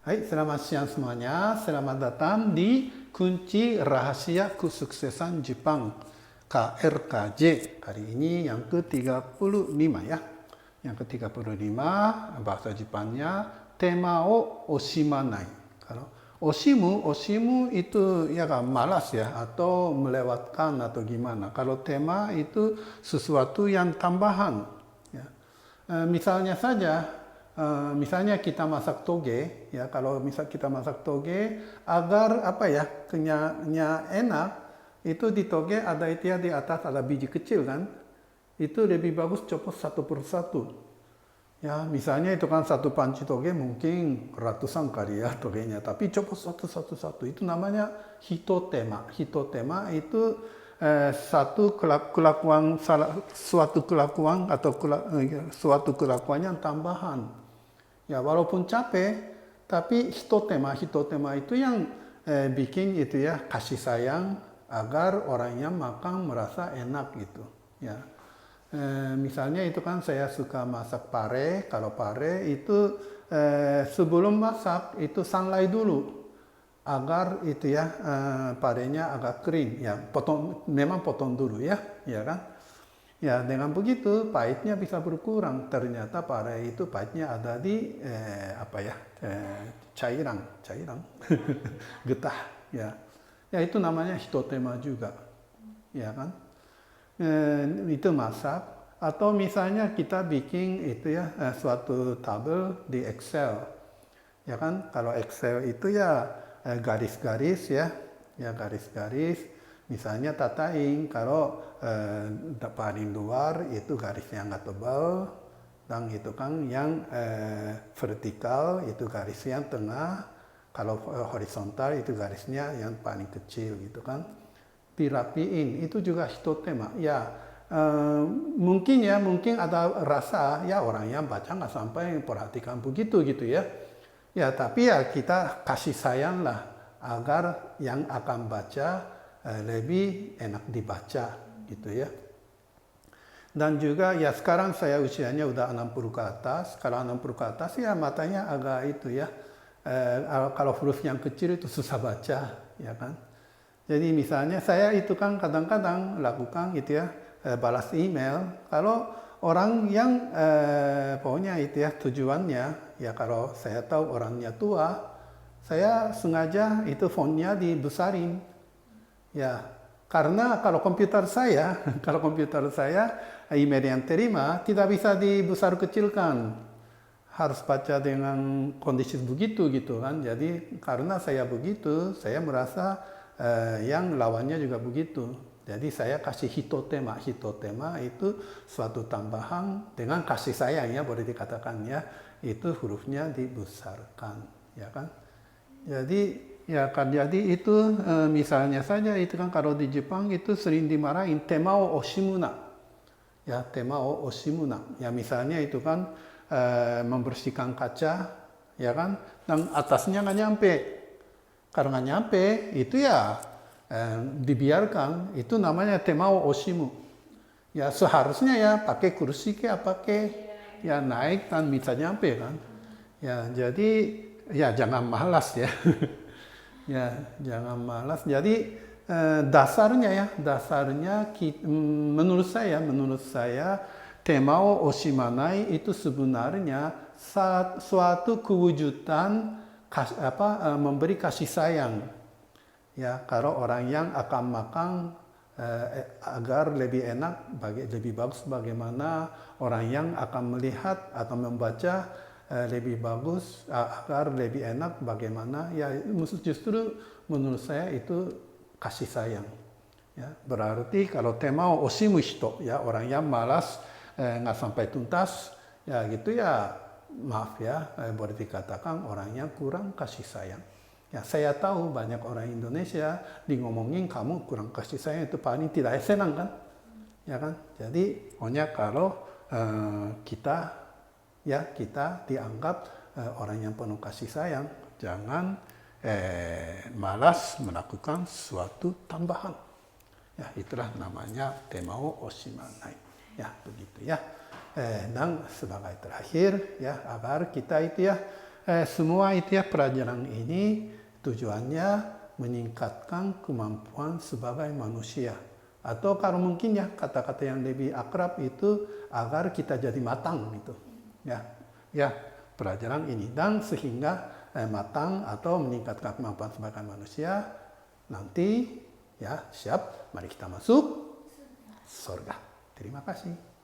Hai, selamat siang semuanya. Selamat datang di Kunci Rahasia Kesuksesan Jepang KRKJ. Hari ini yang ke-35 ya. Yang ke-35 bahasa Jepangnya tema o oshimanai. Kalau oshimu itu ya kan malas ya atau melewatkan atau gimana. Kalau tema itu sesuatu yang tambahan. Ya. Misalnya saja. Misalnya kita masak toge, ya kalau misal kita masak toge, agar apa ya kenyanya enak, itu di toge ada itu ya di atas ada biji kecil kan, itu lebih bagus copot satu persatu. Ya misalnya itu kan satu panci toge mungkin ratusan kali ya togenya, tapi copot satu itu namanya hitotema. Hitotema itu suatu kelakuan atau suatu kelakuan yang tambahan. Ya walaupun capek, tapi hitotema itu yang bikin itu ya kasih sayang agar orangnya makan merasa enak gitu. Ya, misalnya itu kan saya suka masak pare. Kalau pare itu sebelum masak itu sunlight dulu agar itu ya parenya agak kering. Ya memang potong dulu ya, ya kan. Ya, dengan begitu pahitnya bisa berkurang. Ternyata pare itu pahitnya ada di cairan, getah. Ya, ya itu namanya hitotema juga, ya kan? Itu masak. Atau misalnya kita bikin itu ya suatu tabel di Excel, ya kan? Kalau Excel itu ya garis-garis ya garis-garis. Misalnya tatain kalau paling luar itu garisnya nggak tebal, dan itu kan yang vertikal itu garis yang tengah, kalau horizontal itu garisnya yang paling kecil gitu kan. Dirapiin itu juga hitotema. Ya mungkin ada rasa ya orang yang baca nggak sampai perhatikan begitu gitu ya. Ya tapi ya kita kasih sayang lah agar yang akan baca lebih enak dibaca gitu ya. Dan juga ya sekarang saya usianya udah 60 ke atas. Kalau 60 ke atas ya matanya agak itu ya. Kalau huruf yang kecil itu susah baca ya kan. Jadi misalnya saya itu kan kadang-kadang lakukan itu ya balas email. Kalau orang yang pokoknya itu ya tujuannya ya kalau saya tahu orangnya tua, saya sengaja itu fontnya dibesarin. Ya, karena kalau komputer saya, email yang terima tidak bisa dibesar kecilkan. Harus baca dengan kondisi begitu gitu kan. Jadi karena saya begitu, saya merasa yang lawannya juga begitu. Jadi saya kasih hitotema. Hitotema itu suatu tambahan dengan kasih sayang ya boleh dikatakan ya. Itu hurufnya dibesarkan, ya kan. Jadi ya kan jadi itu misalnya saja itu kan kalau di Jepang itu sering dimarahin tema o oshimuna. Ya tema o oshimuna. Ya misalnya itu kan membersihkan kaca ya kan dan atasnya nggak nyampe. Kalau nggak nyampe itu ya dibiarkan itu namanya tema o oshimu. Ya seharusnya ya pakai kursi pakai ya naik dan bisa nyampe kan. Ya jadi ya jangan malas ya. Ya, jangan malas. Jadi dasarnya menurut saya tema o oshimanai itu sebenarnya suatu kewujudan memberi kasih sayang. Ya, kalau orang yang akan makan agar lebih enak, lebih bagus bagaimana orang yang akan melihat atau membaca lebih bagus agar lebih enak bagaimana ya justru menurut saya itu kasih sayang ya berarti kalau tema oshimu hito ya orang yang malas nggak sampai tuntas ya gitu ya maaf ya boleh dikatakan orang yang kurang kasih sayang ya saya tahu banyak orang Indonesia ngomongin kamu kurang kasih sayang itu paling tidak senang kan ya kan jadi pokoknya kalau kita dianggap orang yang penuh kasih sayang, jangan malas melakukan suatu tambahan. Ya, itulah namanya tema o oshimanai. Ya, begitu ya. Dan sebagai terakhir ya agar kita itu ya semua itu ya pelajaran ini tujuannya meningkatkan kemampuan sebagai manusia. Atau kalau mungkin ya kata-kata yang lebih akrab itu agar kita jadi matang gitu. Ya, pelajaran ini dan sehingga matang atau meningkatkan kemampuan sebagai manusia nanti ya siap mari kita masuk surga. Terima kasih.